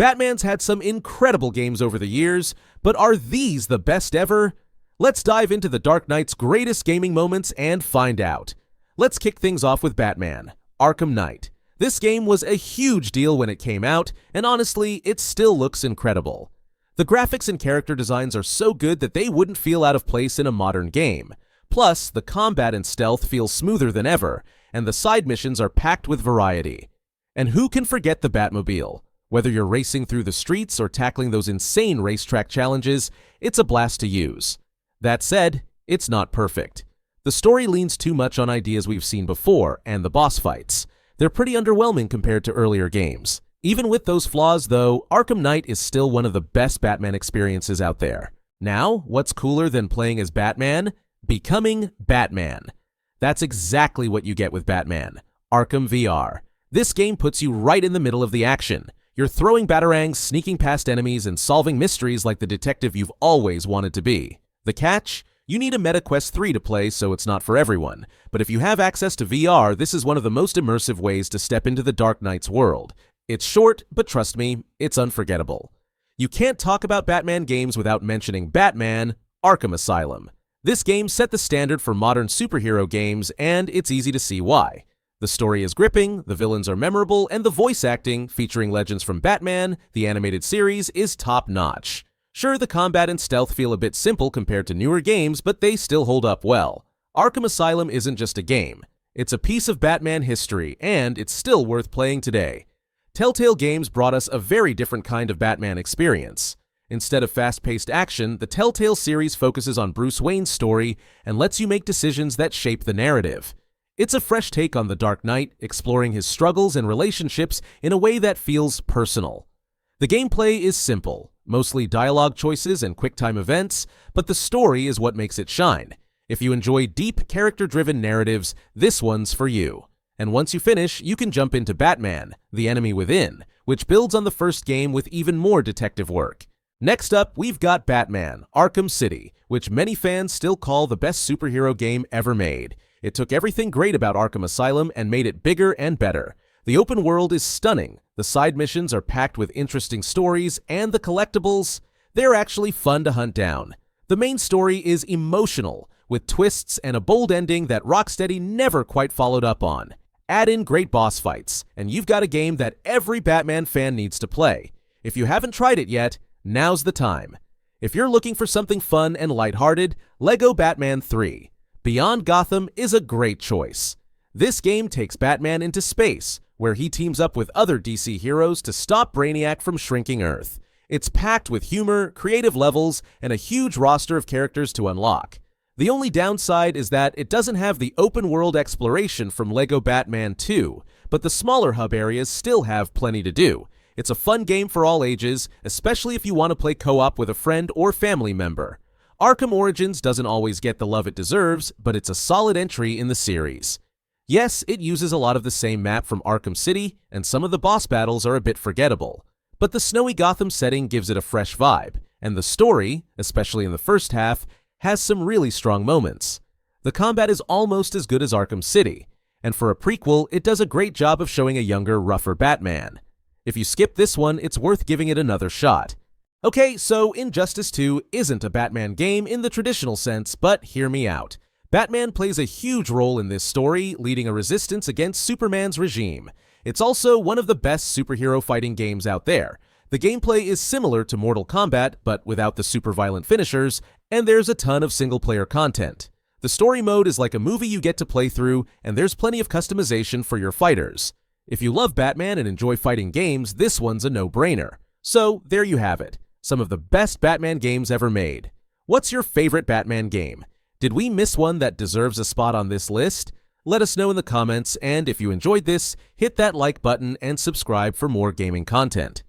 Batman's had some incredible games over the years, but are these the best ever? Let's dive into the Dark Knight's greatest gaming moments and find out. Let's kick things off with Batman, Arkham Knight. This game was a huge deal when it came out, and honestly, it still looks incredible. The graphics and character designs are so good that they wouldn't feel out of place in a modern game. Plus, the combat and stealth feel smoother than ever, and the side missions are packed with variety. And who can forget the Batmobile? Whether you're racing through the streets or tackling those insane racetrack challenges, it's a blast to use. That said, it's not perfect. The story leans too much on ideas we've seen before, and the boss fights. They're pretty underwhelming compared to earlier games. Even with those flaws, though, Arkham Knight is still one of the best Batman experiences out there. Now, what's cooler than playing as Batman? Becoming Batman. That's exactly what you get with Batman, Arkham VR. This game puts you right in the middle of the action. You're throwing batarangs, sneaking past enemies, and solving mysteries like the detective you've always wanted to be. The catch? You need a MetaQuest 3 to play, so it's not for everyone. But if you have access to VR, this is one of the most immersive ways to step into the Dark Knight's world. It's short, but trust me, it's unforgettable. You can't talk about Batman games without mentioning Batman, Arkham Asylum. This game set the standard for modern superhero games, and it's easy to see why. The story is gripping, the villains are memorable, and the voice acting, featuring legends from Batman, the animated series, is top-notch. Sure, the combat and stealth feel a bit simple compared to newer games, but they still hold up well. Arkham Asylum isn't just a game. It's a piece of Batman history, and it's still worth playing today. Telltale Games brought us a very different kind of Batman experience. Instead of fast-paced action, the Telltale series focuses on Bruce Wayne's story and lets you make decisions that shape the narrative. It's a fresh take on the Dark Knight, exploring his struggles and relationships in a way that feels personal. The gameplay is simple, mostly dialogue choices and quick-time events, but the story is what makes it shine. If you enjoy deep, character-driven narratives, this one's for you. And once you finish, you can jump into Batman, The Enemy Within, which builds on the first game with even more detective work. Next up, we've got Batman, Arkham City, which many fans still call the best superhero game ever made. It took everything great about Arkham Asylum and made it bigger and better. The open world is stunning, the side missions are packed with interesting stories, and the collectibles, they're actually fun to hunt down. The main story is emotional, with twists and a bold ending that Rocksteady never quite followed up on. Add in great boss fights, and you've got a game that every Batman fan needs to play. If you haven't tried it yet, now's the time. If you're looking for something fun and lighthearted, Lego Batman 3. Beyond Gotham is a great choice. This game takes Batman into space, where he teams up with other DC heroes to stop Brainiac from shrinking Earth. It's packed with humor, creative levels, and a huge roster of characters to unlock. The only downside is that it doesn't have the open-world exploration from Lego Batman 2, but the smaller hub areas still have plenty to do. It's a fun game for all ages, especially if you want to play co-op with a friend or family member. Arkham Origins doesn't always get the love it deserves, but it's a solid entry in the series. Yes, it uses a lot of the same map from Arkham City, and some of the boss battles are a bit forgettable. But the snowy Gotham setting gives it a fresh vibe, and the story, especially in the first half, has some really strong moments. The combat is almost as good as Arkham City, and for a prequel, it does a great job of showing a younger, rougher Batman. If you skip this one, it's worth giving it another shot. Okay, so Injustice 2 isn't a Batman game in the traditional sense, but hear me out. Batman plays a huge role in this story, leading a resistance against Superman's regime. It's also one of the best superhero fighting games out there. The gameplay is similar to Mortal Kombat, but without the super violent finishers, and there's a ton of single-player content. The story mode is like a movie you get to play through, and there's plenty of customization for your fighters. If you love Batman and enjoy fighting games, this one's a no-brainer. So, there you have it. Some of the best Batman games ever made. What's your favorite Batman game? Did we miss one that deserves a spot on this list? Let us know in the comments, and if you enjoyed this, hit that like button and subscribe for more gaming content.